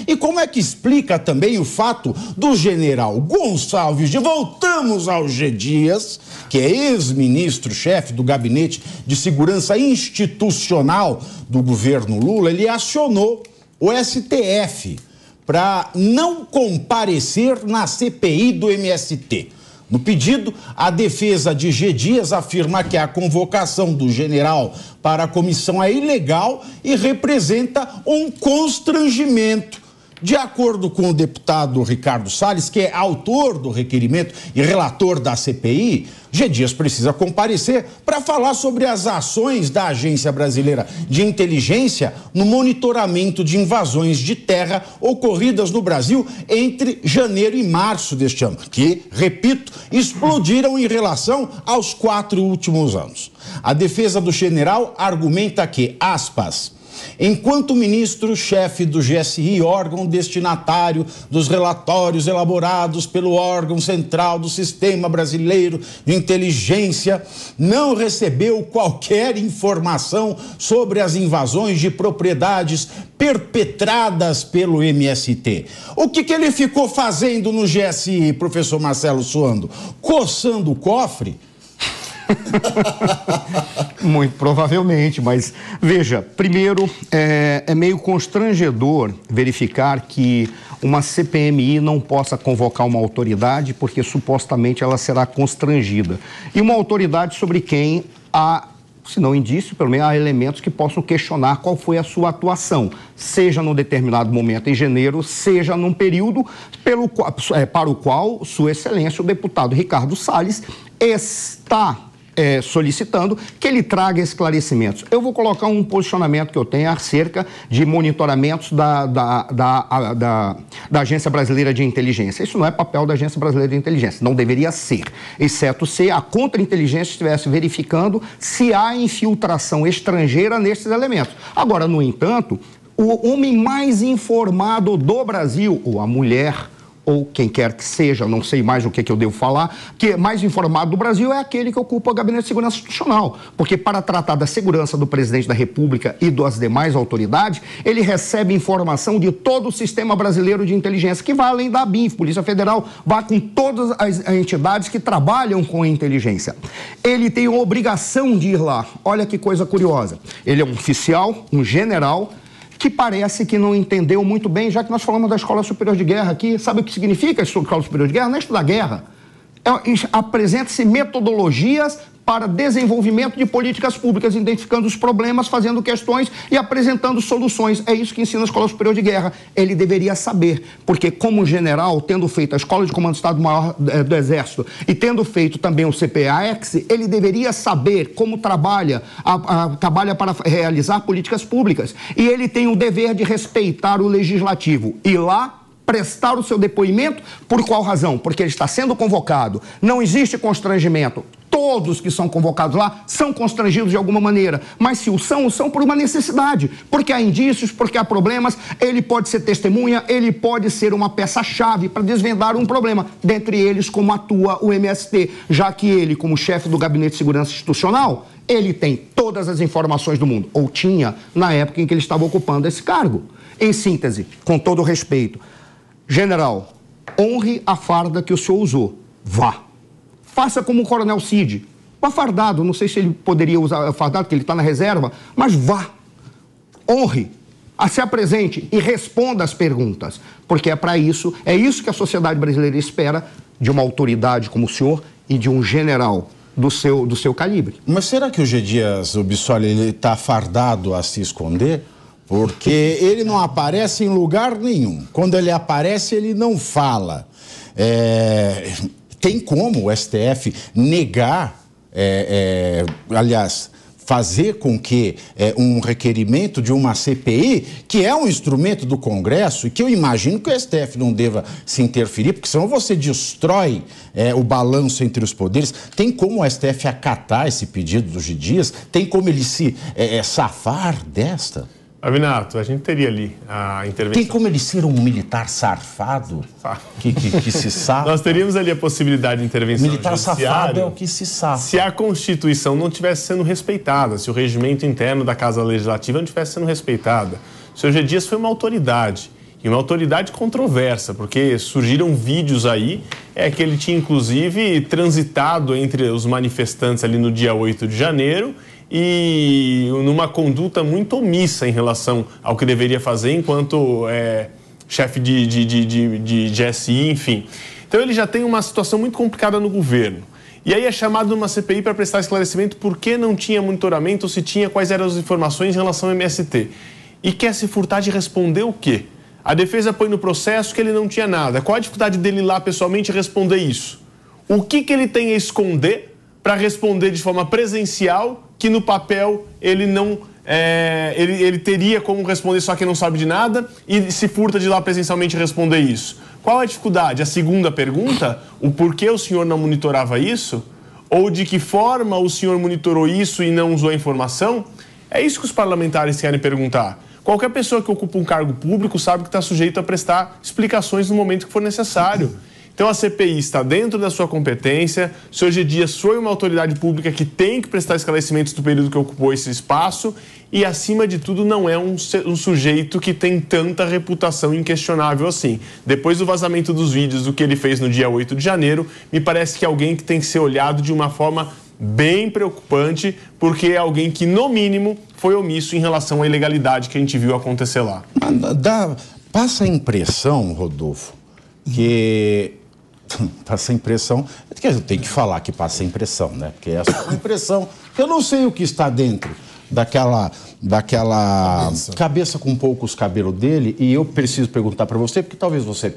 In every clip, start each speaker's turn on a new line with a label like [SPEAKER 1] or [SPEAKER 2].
[SPEAKER 1] E como é que explica também o fato do general Gonçalves Dias, voltamos ao G. Dias, que é ex-ministro-chefe do Gabinete de Segurança Institucional do governo Lula, ele acionou o STF para não comparecer na CPI do MST. No pedido, a defesa de G. Dias afirma que a convocação do general para a comissão é ilegal e representa um constrangimento. De acordo com o deputado Ricardo Salles, que é autor do requerimento e relator da CPI, G. Dias precisa comparecer para falar sobre as ações da Agência Brasileira de Inteligência no monitoramento de invasões de terra ocorridas no Brasil entre janeiro e março deste ano, que, repito, explodiram em relação aos 4 últimos anos. A defesa do general argumenta que, aspas, enquanto ministro-chefe do GSI, órgão destinatário dos relatórios elaborados pelo órgão central do Sistema Brasileiro de Inteligência, não recebeu qualquer informação sobre as invasões de propriedades perpetradas pelo MST. O que ele ficou fazendo no GSI, professor Marcelo Suando? Coçando o cofre?
[SPEAKER 2] Muito provavelmente, mas veja, primeiro é meio constrangedor verificar que uma CPMI não possa convocar uma autoridade porque supostamente ela será constrangida. E uma autoridade sobre quem há, se não indício, pelo menos há elementos que possam questionar qual foi a sua atuação, seja num determinado momento em janeiro, seja num período para o qual Sua Excelência, o deputado Ricardo Salles, está solicitando que ele traga esclarecimentos. Eu vou colocar um posicionamento que eu tenho acerca de monitoramentos da Agência Brasileira de Inteligência. Isso não é papel da Agência Brasileira de Inteligência, não deveria ser, exceto se a contra-inteligência estivesse verificando se há infiltração estrangeira nesses elementos. Agora, no entanto, o homem mais informado do Brasil, ou a mulher, ou quem quer que seja, não sei mais o que eu devo falar, que é mais informado do Brasil é aquele que ocupa o Gabinete de Segurança Institucional. Porque para tratar da segurança do presidente da República e das demais autoridades, ele recebe informação de todo o sistema brasileiro de inteligência, que vai além da ABINF, Polícia Federal, vai com todas as entidades que trabalham com inteligência. Ele tem a obrigação de ir lá. Olha que coisa curiosa. Ele é um oficial, um general, que parece que não entendeu muito bem, já que nós falamos da Escola Superior de Guerra aqui. Sabe o que significa a Escola Superior de Guerra? Não é estudar guerra. Apresenta-se metodologias para desenvolvimento de políticas públicas, identificando os problemas, fazendo questões e apresentando soluções. É isso que ensina a Escola Superior de Guerra. Ele deveria saber, porque como general, tendo feito a Escola de Comando do Estado-Maior do Exército e tendo feito também o CPAX, ele deveria saber como trabalha para realizar políticas públicas. E ele tem o dever de respeitar o legislativo. E lá prestar o seu depoimento, por qual razão? Porque ele está sendo convocado, não existe constrangimento. Todos que são convocados lá são constrangidos de alguma maneira, mas se o são por uma necessidade, porque há indícios, porque há problemas, ele pode ser testemunha, ele pode ser uma peça-chave para desvendar um problema, dentre eles como atua o MST, já que ele, como chefe do Gabinete de Segurança Institucional, ele tem todas as informações do mundo, ou tinha na época em que ele estava ocupando esse cargo. Em síntese, com todo o respeito, general, honre a farda que o senhor usou. Vá. Faça como o Coronel Cid. Vá fardado. Não sei se ele poderia usar fardado, porque ele está na reserva, mas vá. Honre. Se apresente e responda as perguntas. Porque é para isso, é isso que a sociedade brasileira espera de uma autoridade como o senhor e de um general do seu calibre.
[SPEAKER 1] Mas será que o G. Dias, o Bissoli, ele está fardado a se esconder? Porque ele não aparece em lugar nenhum. Quando ele aparece, ele não fala. Tem como o STF negar, aliás, fazer com que um requerimento de uma CPI, que é um instrumento do Congresso, e que eu imagino que o STF não deva se interferir, porque senão você destrói o balanço entre os poderes. Tem como o STF acatar esse pedido do G. Dias? Tem como ele se safar desta?
[SPEAKER 3] Avinato, a gente teria ali a intervenção.
[SPEAKER 1] Tem como ele ser um militar safado que se safa?
[SPEAKER 3] Nós teríamos ali a possibilidade de intervenção
[SPEAKER 1] militar safado é o que se safa.
[SPEAKER 3] Se a Constituição não estivesse sendo respeitada, se o regimento interno da Casa Legislativa não estivesse sendo respeitada. O senhor G. Dias foi uma autoridade E uma autoridade controversa, porque surgiram vídeos aí que ele tinha, inclusive, transitado entre os manifestantes ali no dia 8 de janeiro e numa conduta muito omissa em relação ao que deveria fazer enquanto chefe de GSI, enfim. Então ele já tem uma situação muito complicada no governo. E aí é chamado numa CPI para prestar esclarecimento por que não tinha monitoramento ou se tinha, quais eram as informações em relação ao MST. E quer se furtar de responder o quê? A defesa põe no processo que ele não tinha nada. Qual a dificuldade dele ir lá pessoalmente responder isso? O que ele tem a esconder para responder de forma presencial que no papel ele não... ele teria como responder só quem não sabe de nada e se furta de ir lá presencialmente responder isso? Qual a dificuldade? A segunda pergunta, o porquê o senhor não monitorava isso? Ou de que forma o senhor monitorou isso e não usou a informação? É isso que os parlamentares querem perguntar. Qualquer pessoa que ocupa um cargo público sabe que está sujeito a prestar explicações no momento que for necessário. Então a CPI está dentro da sua competência, o senhor G. Dias foi uma autoridade pública que tem que prestar esclarecimentos do período que ocupou esse espaço e, acima de tudo, não é um sujeito que tem tanta reputação inquestionável assim. Depois do vazamento dos vídeos do que ele fez no dia 8 de janeiro, me parece que é alguém que tem que ser olhado de uma forma bem preocupante, porque é alguém que, no mínimo, foi omisso em relação à ilegalidade que a gente viu acontecer lá.
[SPEAKER 1] Passa a impressão, Rodolfo, que... Passa a impressão... que eu tenho que falar que passa a impressão, né? Porque essa é uma impressão que eu não sei o que está dentro daquela cabeça com poucos cabelos dele, e eu preciso perguntar para você, porque talvez vocês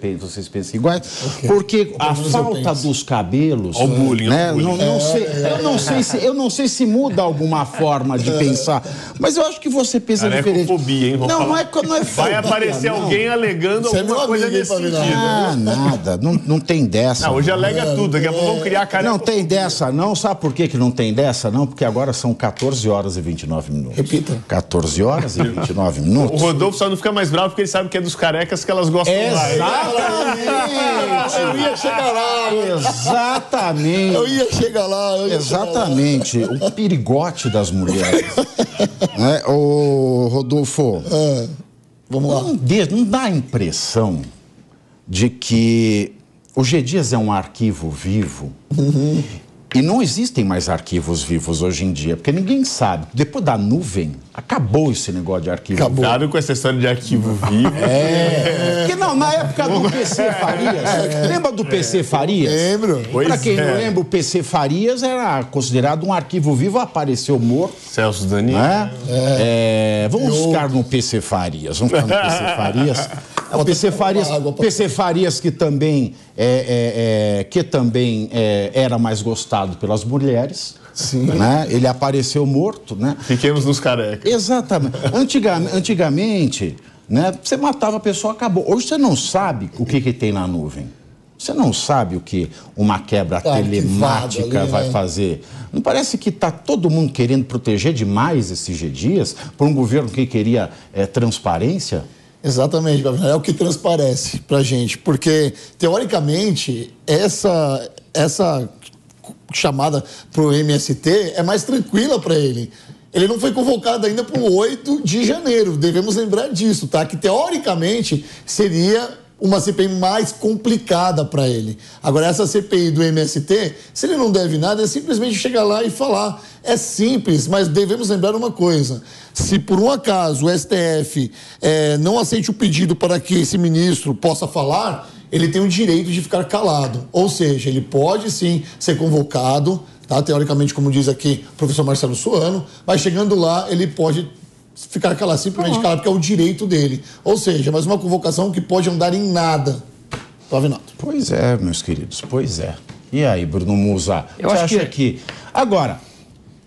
[SPEAKER 1] pensem iguais, porque a falta dos cabelos...
[SPEAKER 3] Olha o bullying,
[SPEAKER 1] né? Eu não sei se muda alguma forma de pensar, mas eu acho que você pensa diferente.
[SPEAKER 3] Fobia, hein?
[SPEAKER 1] Não é fobia.
[SPEAKER 3] Vai aparecer alguém alegando alguma coisa nesse sentido.
[SPEAKER 1] Ah, nada, não tem dessa.
[SPEAKER 3] Hoje alega tudo, daqui a pouco vão criar cara...
[SPEAKER 1] Não tem dessa, não. Sabe por que não tem dessa, não? Porque agora são 14 horas e 29 minutos.
[SPEAKER 2] Repita.
[SPEAKER 1] 14 horas e 29 minutos.
[SPEAKER 3] O Rodolfo só não fica mais bravo porque ele sabe que é dos carecas que elas gostam mais.
[SPEAKER 1] Exatamente!
[SPEAKER 2] Eu ia chegar lá.
[SPEAKER 1] Exatamente!
[SPEAKER 2] Eu ia chegar lá.
[SPEAKER 1] Exatamente! O perigote das mulheres. Ô, Rodolfo,
[SPEAKER 2] vamos lá.
[SPEAKER 1] Não dá a impressão de que o G. Dias é um arquivo vivo? E não existem mais arquivos vivos hoje em dia, porque ninguém sabe. Depois da nuvem, acabou esse negócio de arquivo vivo.
[SPEAKER 3] Cuidado com essa história de arquivo vivo.
[SPEAKER 1] Porque não, na época do PC Farias, lembra do PC Farias?
[SPEAKER 2] Lembro.
[SPEAKER 1] Para quem não lembra, o PC Farias era considerado um arquivo vivo, apareceu morto.
[SPEAKER 3] Celso Daniel.
[SPEAKER 1] Né? Vamos ficar no PC Farias. Vamos ficar no PC Farias. O PC Farias que também era mais gostado pelas mulheres.
[SPEAKER 2] Sim.
[SPEAKER 1] Né? Ele apareceu morto, né?
[SPEAKER 3] Fiquemos nos carecas.
[SPEAKER 1] Exatamente. Antigamente, né, você matava a pessoa, acabou. Hoje você não sabe o que tem na nuvem. Você não sabe o que uma quebra telemática ali, vai fazer. Não parece que está todo mundo querendo proteger demais esses G. Dias por um governo que queria transparência?
[SPEAKER 2] Exatamente, é o que transparece pra gente, porque teoricamente essa chamada pro MST é mais tranquila para ele. Ele não foi convocado ainda para o 8 de janeiro, devemos lembrar disso, tá? Que teoricamente seria uma CPI mais complicada para ele. Agora, essa CPI do MST, se ele não deve nada, é simplesmente chegar lá e falar. É simples, mas devemos lembrar uma coisa. Se por um acaso o STF não aceite o pedido para que esse ministro possa falar, ele tem o direito de ficar calado. Ou seja, ele pode sim ser convocado, tá? Teoricamente, como diz aqui o professor Marcelo Suano, mas chegando lá, ele pode ficar calado, simplesmente calado, porque é o direito dele. Ou seja, mas uma convocação que pode não dar em nada. Pavinato.
[SPEAKER 1] Pois é, meus queridos, pois é. E aí, Bruno Musa? Você acha que... Agora,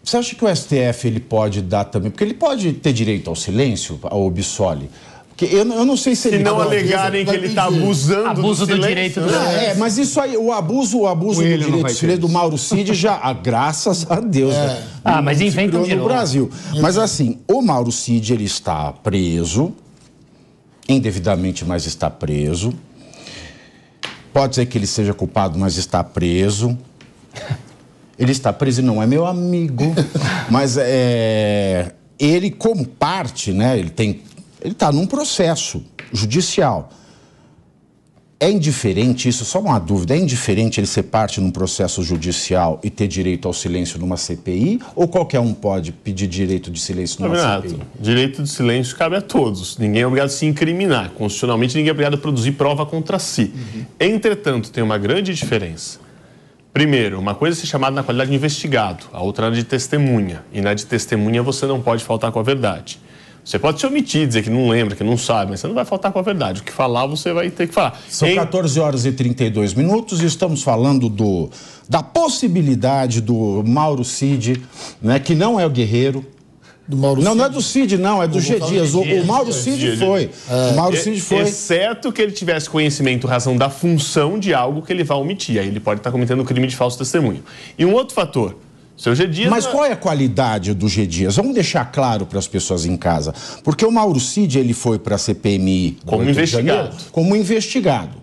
[SPEAKER 1] você acha que o STF ele pode dar também... Porque ele pode ter direito ao silêncio, ao absolve. Porque eu não sei se ele...
[SPEAKER 3] Se não alegarem que ele está abusando do
[SPEAKER 4] direito do
[SPEAKER 1] silêncio. Mas isso aí, o abuso do direito do silêncio do Mauro Cid já, graças a Deus, né?
[SPEAKER 4] Mas inventam de novo.
[SPEAKER 1] No Brasil. Mas assim, o Mauro Cid, ele está preso, indevidamente, mas está preso. Pode ser que ele seja culpado, mas está preso. Ele está preso e não é meu amigo, mas ele como parte, né, ele tem ele está num processo judicial. É indiferente isso? Só uma dúvida. É indiferente ele ser parte num processo judicial e ter direito ao silêncio numa CPI? Ou qualquer um pode pedir direito de silêncio numa CPI?
[SPEAKER 3] Direito de silêncio cabe a todos. Ninguém é obrigado a se incriminar. Constitucionalmente, ninguém é obrigado a produzir prova contra si. Entretanto, tem uma grande diferença. Primeiro, uma coisa é ser chamado na qualidade de investigado, a outra na de testemunha. E na de testemunha você não pode faltar com a verdade. Você pode se omitir, dizer que não lembra, que não sabe, mas você não vai faltar com a verdade. O que falar, você vai ter que falar.
[SPEAKER 1] São 14 horas e 32 minutos e estamos falando da possibilidade do Mauro Cid, né, que não é o Guerreiro. Não é do Cid, não, é do G. Dias. O Mauro Cid foi. O Mauro Cid foi.
[SPEAKER 3] Exceto que ele tivesse conhecimento, razão da função de algo que ele vai omitir. Aí ele pode estar cometendo crime de falso testemunho. E um outro fator. Seu G. Dias.
[SPEAKER 1] Mas qual é a qualidade do G. Dias? Vamos deixar claro para as pessoas em casa. Porque o Mauro Cid, ele foi para a CPMI
[SPEAKER 3] como investigado.
[SPEAKER 1] Como investigado.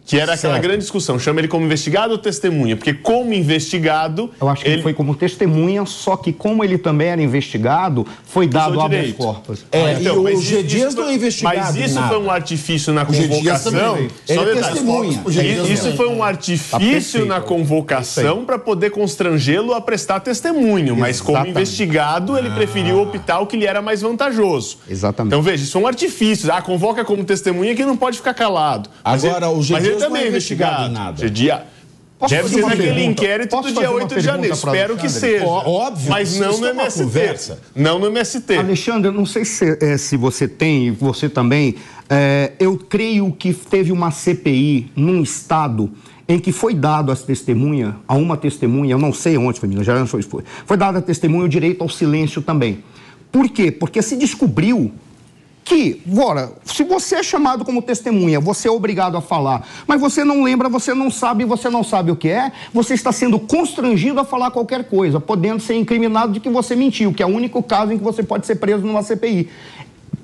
[SPEAKER 3] Que era aquela grande discussão, chama ele como investigado ou testemunha? Porque como investigado...
[SPEAKER 2] Eu acho que ele foi como testemunha, só que como ele também era investigado, foi dado habeas corpus.
[SPEAKER 1] Então, e o G. Dias não é investigado.
[SPEAKER 3] Mas isso foi um artifício na convocação.
[SPEAKER 1] Ele é testemunha.
[SPEAKER 3] Isso foi um artifício na convocação para poder constrangê-lo a prestar testemunho. Mas como investigado, ele preferiu optar o que lhe era mais vantajoso.
[SPEAKER 2] Exatamente.
[SPEAKER 3] Então veja, isso é um artifício. Convoca como testemunha que não pode ficar calado.
[SPEAKER 1] Agora, o G. Dias
[SPEAKER 3] também
[SPEAKER 1] não é investigado em nada.
[SPEAKER 3] Deve ser naquele inquérito do dia 8 de janeiro. Espero que seja.
[SPEAKER 1] Óbvio.
[SPEAKER 3] Mas não no MST.
[SPEAKER 1] Conversa.
[SPEAKER 3] Não no MST.
[SPEAKER 2] Alexandre, eu não sei se você tem, você também. Eu creio que teve uma CPI num estado em que foi dado a uma testemunha, eu não sei onde foi, Minas Gerais foi dado a testemunha o direito ao silêncio também. Por quê? Porque se descobriu que, se você é chamado como testemunha, você é obrigado a falar, mas você não lembra, você não sabe o que é, você está sendo constrangido a falar qualquer coisa, podendo ser incriminado de que você mentiu, que é o único caso em que você pode ser preso numa CPI.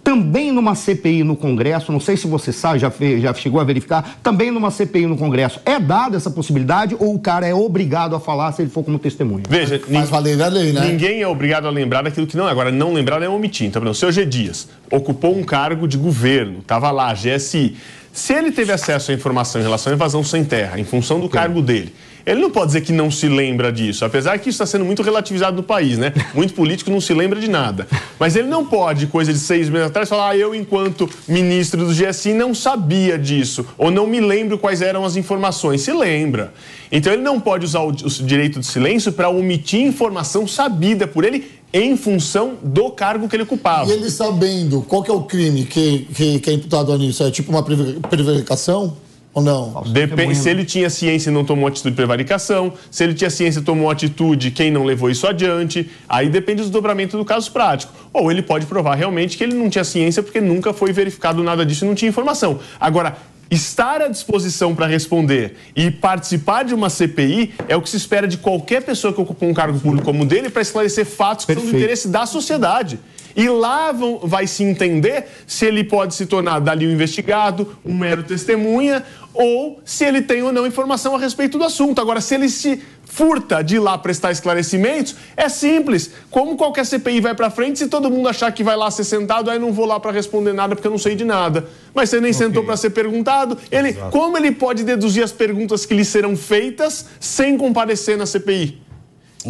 [SPEAKER 2] Também numa CPI no Congresso, não sei se você sabe, já chegou a verificar, também numa CPI no Congresso, é dada essa possibilidade ou o cara é obrigado a falar se ele for como testemunha?
[SPEAKER 3] Veja,
[SPEAKER 4] faz valer a lei, né?
[SPEAKER 3] Ninguém é obrigado a lembrar daquilo que não é. Agora, não lembrar é omitir. Então, o seu G. Dias ocupou um cargo de governo, estava lá, GSI. Se ele teve acesso à informação em relação à invasão sem terra, em função do cargo dele, ele não pode dizer que não se lembra disso, apesar que isso está sendo muito relativizado no país, né? Muito político não se lembra de nada. Mas ele não pode, coisa de 6 meses atrás, falar, eu, enquanto ministro do GSI, não sabia disso, ou não me lembro quais eram as informações. Se lembra. Então ele não pode usar o direito de silêncio para omitir informação sabida por ele em função do cargo que ele ocupava.
[SPEAKER 4] E ele sabendo qual que é o crime que é imputado nisso, é tipo uma prevaricação? Ou não?
[SPEAKER 3] Depende, se ele tinha ciência e não tomou atitude de prevaricação, se ele tinha ciência e tomou atitude, quem não levou isso adiante, aí depende do desdobramento do caso prático. Ou ele pode provar realmente que ele não tinha ciência porque nunca foi verificado nada disso e não tinha informação. Agora, estar à disposição para responder e participar de uma CPI é o que se espera de qualquer pessoa que ocupa um cargo público como o dele para esclarecer fatos que são do interesse da sociedade. E lá vai se entender se ele pode se tornar dali um investigado, um mero testemunha, ou se ele tem ou não informação a respeito do assunto. Agora, se ele se furta de ir lá prestar esclarecimentos, é simples. Como qualquer CPI vai para frente, se todo mundo achar que vai lá ser sentado, aí não vou lá para responder nada porque eu não sei de nada. Mas você nem sentou para ser perguntado. Como ele pode deduzir as perguntas que lhe serão feitas sem comparecer na CPI?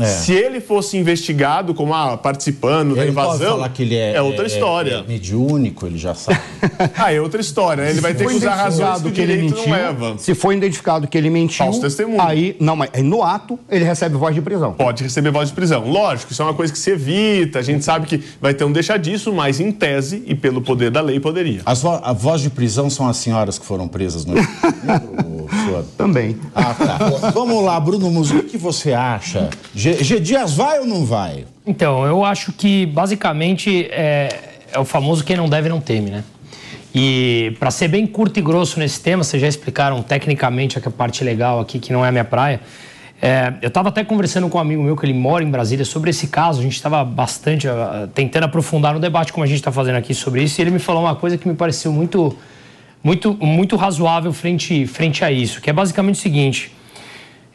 [SPEAKER 3] Se ele fosse investigado como participando da invasão,
[SPEAKER 1] pode falar que ele é
[SPEAKER 3] outra história.
[SPEAKER 1] É mediúnico, ele já sabe.
[SPEAKER 3] É outra história. Ele vai ter que usar razões que o direito não leva.
[SPEAKER 2] Se for identificado que ele mentiu,
[SPEAKER 3] falso testemunho.
[SPEAKER 2] Aí, não, mas no ato ele recebe voz de prisão.
[SPEAKER 3] Pode receber voz de prisão. Lógico, isso é uma coisa que se evita. A gente sabe que vai ter um deixa disso, mas em tese e pelo poder da lei poderia.
[SPEAKER 1] A voz de prisão são as senhoras que foram presas no
[SPEAKER 2] Também.
[SPEAKER 1] Tá. Vamos lá, Bruno Musso, o que você acha? G. Dias vai ou não vai?
[SPEAKER 5] Então, eu acho que basicamente é o famoso quem não deve não teme, né? E para ser bem curto e grosso nesse tema, vocês já explicaram tecnicamente a parte legal aqui, que não é a minha praia. Eu estava até conversando com um amigo meu que ele mora em Brasília sobre esse caso. A gente estava bastante tentando aprofundar no debate como a gente está fazendo aqui sobre isso. E ele me falou uma coisa que me pareceu muito razoável frente a isso, que é basicamente o seguinte: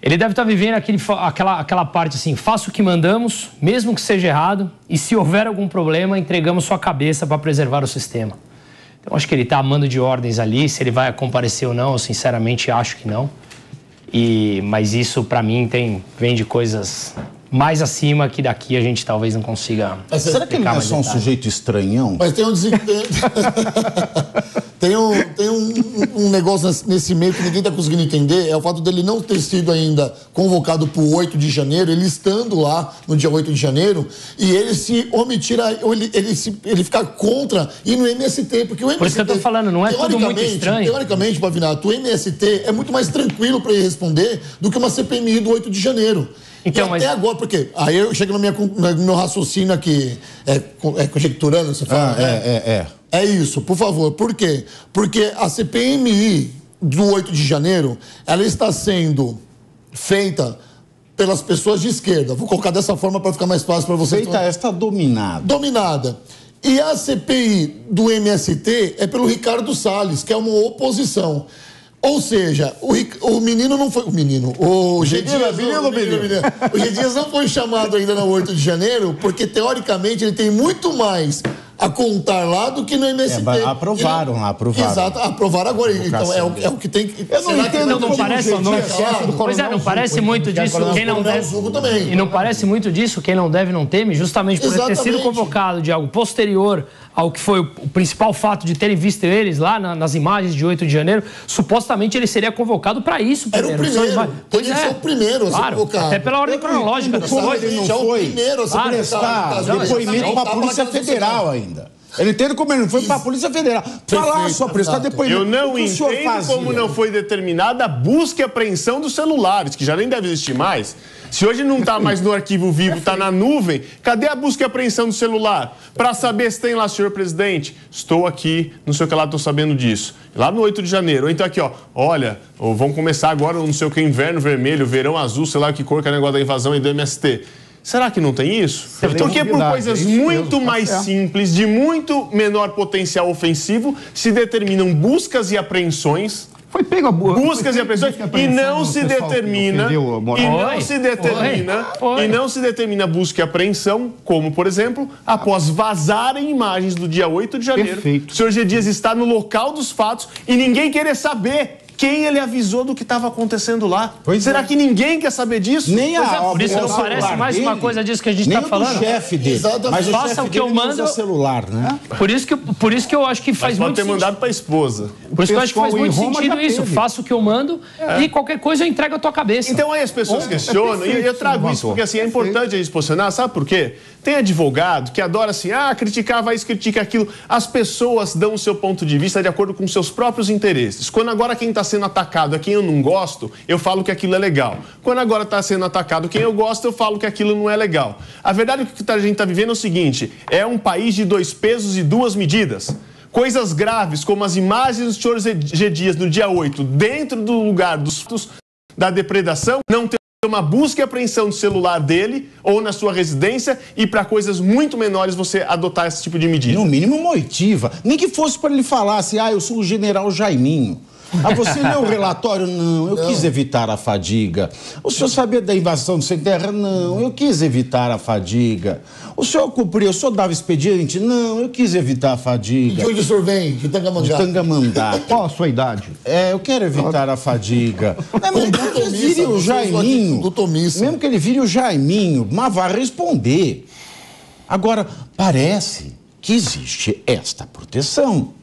[SPEAKER 5] ele deve estar vivendo aquela parte assim, faça o que mandamos, mesmo que seja errado, e se houver algum problema, entregamos sua cabeça para preservar o sistema. Então, acho que ele está a mando de ordens ali. Se ele vai comparecer ou não, eu sinceramente acho que não. Mas isso, para mim, vem de coisas mais acima que daqui a gente talvez não consiga.
[SPEAKER 1] Será que ele não é só um sujeito estranhão?
[SPEAKER 4] Mas tem um negócio nesse meio que ninguém está conseguindo entender, é o fato dele não ter sido ainda convocado para o 8 de janeiro, ele estando lá no dia 8 de janeiro, e ele se omitir, ele ficar contra ir no MST, porque o MST...
[SPEAKER 5] Por isso que eu estou falando, não é tudo muito estranho.
[SPEAKER 4] Teoricamente, Pavinato, o MST é muito mais tranquilo para ele responder do que uma CPMI do 8 de janeiro. Então, até agora, porque aí eu chego no meu raciocínio aqui, conjecturando, você fala? É isso, por favor. Por quê? Porque a CPMI do 8 de janeiro, ela está sendo feita pelas pessoas de esquerda. Vou colocar dessa forma para ficar mais fácil para vocês.
[SPEAKER 1] Feita esta dominada.
[SPEAKER 4] Dominada. E a CPI do MST é pelo Ricardo Salles, que é uma oposição. Ou seja, o menino não foi... O G. Dias não foi chamado ainda no 8 de janeiro, porque, teoricamente, ele tem muito mais a contar lá do que no MST.
[SPEAKER 1] Aprovaram.
[SPEAKER 4] Exato, aprovaram agora. Então, é o que tem que...
[SPEAKER 1] Eu não entendo.
[SPEAKER 5] Não parece... Pois é, não parece muito disso quem não deve... E não parece muito disso quem não deve não teme, justamente por ele ter sido convocado de algo posterior ao que foi o principal fato de terem visto eles lá nas imagens de 8 de janeiro. Supostamente ele seria convocado para isso primeiro.
[SPEAKER 4] Era o primeiro. Pois é. O primeiro a ser convocado.
[SPEAKER 5] Até pela ordem cronológica.
[SPEAKER 1] Ele não foi o primeiro a ser prestar depoimento para a Polícia Federal ainda. Ele entende como ele não foi para a Polícia Federal. Falar só prestar depoimento.
[SPEAKER 3] Eu não entendo como não foi determinada a busca e apreensão dos celulares, que já nem deve existir mais. Se hoje não está mais no arquivo vivo, está na nuvem, cadê a busca e apreensão do celular? Para saber se tem lá, senhor presidente, estou aqui, não sei o que lá, estou sabendo disso. Lá no 8 de janeiro. Ou então aqui, olha, vamos começar agora, não sei o que, inverno vermelho, verão azul, sei lá que cor que é o negócio da invasão aí do MST. Será que não tem isso? Porque por coisas muito mais simples, de muito menor potencial ofensivo, se determinam buscas e apreensões.
[SPEAKER 2] Foi pego a
[SPEAKER 3] buscas e apreensões e não se determina busca e apreensão, como, por exemplo, após vazarem imagens do dia 8 de janeiro.
[SPEAKER 2] Perfeito.
[SPEAKER 3] O senhor G. Dias está no local dos fatos e ninguém querer saber quem ele avisou do que estava acontecendo lá. Será que ninguém quer saber disso?
[SPEAKER 1] Nem
[SPEAKER 5] por isso não parece mais uma coisa disso que a gente está falando.
[SPEAKER 1] Nem o chefe dele. Mas
[SPEAKER 5] faça o que eu mando.
[SPEAKER 1] Usa celular, né?
[SPEAKER 5] Por isso que eu acho que faz muito sentido.
[SPEAKER 3] Pode ter mandado para a esposa.
[SPEAKER 5] Por isso que eu acho que faz muito sentido isso. Faça o que eu mando e qualquer coisa eu entrego à tua cabeça.
[SPEAKER 3] Então aí as pessoas questionam, e eu trago isso porque assim, é importante a gente posicionar, sabe por quê? Tem advogado que adora assim, criticar vai, critica aquilo. As pessoas dão o seu ponto de vista de acordo com seus próprios interesses. Quando agora quem está sendo atacado é quem eu não gosto, eu falo que aquilo é legal. Quando agora está sendo atacado quem eu gosto, eu falo que aquilo não é legal. A verdade é que a gente está vivendo é o seguinte, é um país de 2 pesos e 2 medidas. Coisas graves, como as imagens do senhor G. Dias no dia 8, dentro do lugar da depredação, não tem uma busca e apreensão do celular dele ou na sua residência e para coisas muito menores você adotar esse tipo de medida.
[SPEAKER 1] No mínimo uma oitiva. Nem que fosse para ele falar assim, eu sou o general Jaiminho. Você leu o relatório? Não, eu quis evitar a fadiga. O senhor sabia da invasão do Sem Terra? Não, eu quis evitar a fadiga. O senhor cumpriu, o senhor dava expediente? Não, eu quis evitar a fadiga.
[SPEAKER 4] De onde o senhor vem? De Tangamandá.
[SPEAKER 1] De Tangamandá.
[SPEAKER 2] Qual a sua idade?
[SPEAKER 1] Eu quero evitar a fadiga. Mesmo que ele vire o Jaiminho, mesmo que ele vire o Jaiminho, mas vai responder. Agora, parece que existe esta proteção.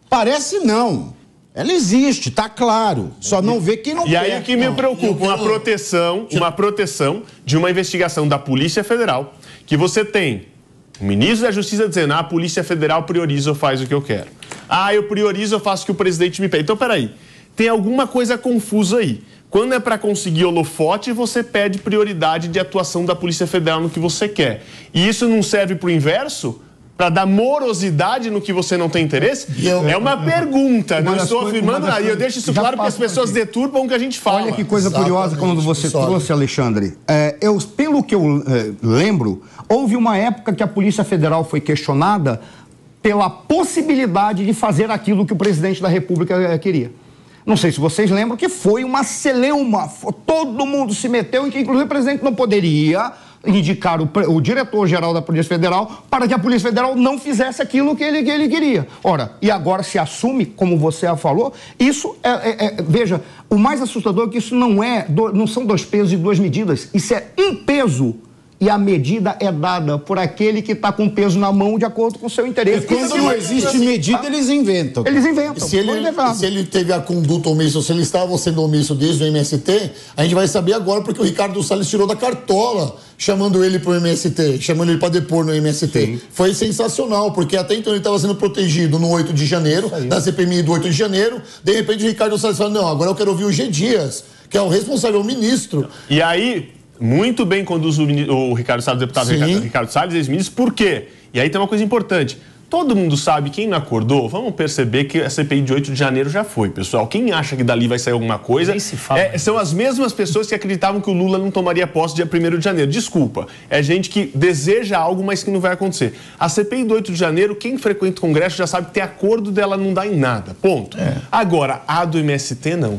[SPEAKER 1] Parece não. Ela existe, tá claro. Só não vê quem não quer.
[SPEAKER 3] E aí o que me preocupa, uma proteção de uma investigação da Polícia Federal, que você tem o ministro da Justiça dizendo, a Polícia Federal prioriza ou faz o que eu quero. Eu priorizo, eu faço o que o presidente me pede. Então, peraí, tem alguma coisa confusa aí. Quando é para conseguir holofote, você pede prioridade de atuação da Polícia Federal no que você quer. E isso não serve para o inverso? Para dar morosidade no que você não tem interesse? É uma pergunta, não estou afirmando nada. E eu deixo isso claro porque as pessoas deturpam o que a gente fala.
[SPEAKER 2] Olha que coisa curiosa quando você trouxe, Alexandre. Pelo que eu lembro, houve uma época que a Polícia Federal foi questionada pela possibilidade de fazer aquilo que o presidente da República queria. Não sei se vocês lembram que foi uma celeuma. Todo mundo se meteu em que, inclusive, o presidente não poderia indicar o diretor-geral da Polícia Federal para que a Polícia Federal não fizesse aquilo que ele queria. Ora, e agora se assume, como você falou, isso veja, o mais assustador é que isso não são 2 pesos e 2 medidas, isso é um peso. E a medida é dada por aquele que está com peso na mão de acordo com o seu interesse.
[SPEAKER 1] E quando não existe medida, eles inventam.
[SPEAKER 2] Eles inventam.
[SPEAKER 4] Se ele teve a conduta omissa, ou se ele estava sendo omisso desde o MST, a gente vai saber agora porque o Ricardo Salles tirou da cartola, chamando ele para o MST, chamando ele para depor no MST. Sim. Foi sensacional, porque até então ele estava sendo protegido no 8 de janeiro, da CPMI do 8 de janeiro. De repente o Ricardo Salles fala, não, agora eu quero ouvir o G. Dias, que é o responsável, o ministro.
[SPEAKER 3] E aí... Muito bem conduz o Ricardo Salles, o deputado Ricardo Salles, ex-ministro. Por quê? E aí tem uma coisa importante. Todo mundo sabe, quem não acordou, vamos perceber que a CPI de 8 de janeiro já foi, pessoal. Quem acha que dali vai sair alguma coisa, são as mesmas pessoas que acreditavam que o Lula não tomaria posse dia 1º de janeiro. Desculpa, é gente que deseja algo, mas que não vai acontecer. A CPI do 8 de janeiro, quem frequenta o Congresso já sabe que ter acordo dela não dá em nada, ponto. Agora, a do MST não.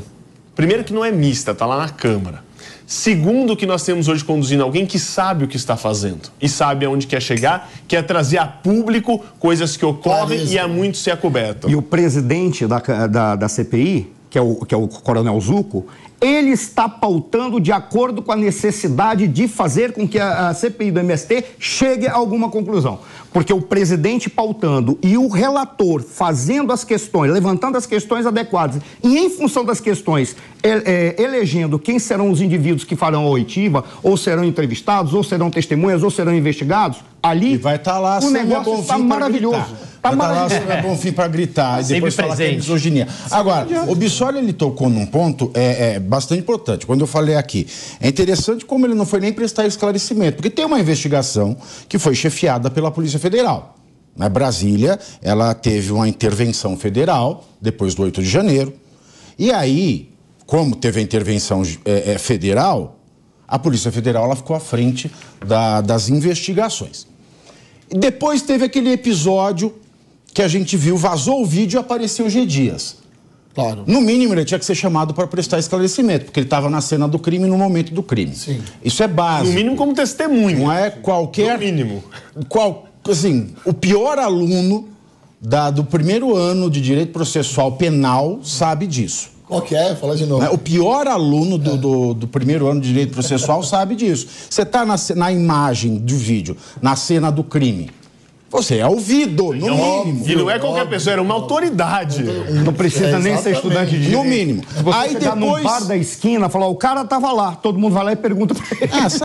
[SPEAKER 3] Primeiro que não é mista, tá lá na Câmara. Segundo, que nós temos hoje conduzindo alguém que sabe o que está fazendo e sabe aonde quer chegar, que é trazer a público coisas que ocorrem e há muito se acobertam.
[SPEAKER 2] E o presidente da CPI, que é o Coronel Zucco, ele está pautando de acordo com a necessidade de fazer com que a CPI do MST chegue a alguma conclusão. Porque o presidente pautando e o relator fazendo as questões, levantando as questões adequadas e em função das questões elegendo quem serão os indivíduos que farão a oitiva, ou serão entrevistados, ou serão testemunhas, ou serão investigados, ali
[SPEAKER 1] e vai estar lá
[SPEAKER 2] o negócio está maravilhoso.
[SPEAKER 1] Vai estar lá a Bonfim para gritar e depois falar que é misoginia. Agora, o Bissoli, ele tocou num ponto bastante importante. Quando eu falei aqui, é interessante como ele não foi nem prestar esclarecimento, porque tem uma investigação que foi chefiada pela Polícia Federal. Na Brasília, ela teve uma intervenção federal, depois do 8 de janeiro, e aí, como teve a intervenção federal, a Polícia Federal ela ficou à frente das investigações. E depois teve aquele episódio que a gente viu, vazou o vídeo e apareceu o G. Dias.
[SPEAKER 4] Claro.
[SPEAKER 1] No mínimo, ele tinha que ser chamado para prestar esclarecimento, porque ele estava na cena do crime no momento do crime.
[SPEAKER 4] Sim.
[SPEAKER 1] Isso é básico.
[SPEAKER 3] No mínimo como testemunho.
[SPEAKER 1] Não é qualquer...
[SPEAKER 3] No mínimo.
[SPEAKER 1] Assim, o pior aluno do primeiro ano de Direito Processual Penal sabe disso.
[SPEAKER 4] Qual que é? Fala de novo.
[SPEAKER 1] O pior aluno do primeiro ano de Direito Processual sabe disso. Você está na imagem do vídeo, na cena do crime. Você é ouvido, no mínimo.
[SPEAKER 3] E não é qualquer pessoa, era uma autoridade.
[SPEAKER 2] Não precisa nem ser estudante de direito.
[SPEAKER 1] No mínimo.
[SPEAKER 2] Se você chegar num bar da esquina e falar, o cara estava lá, todo mundo vai lá e pergunta para ele.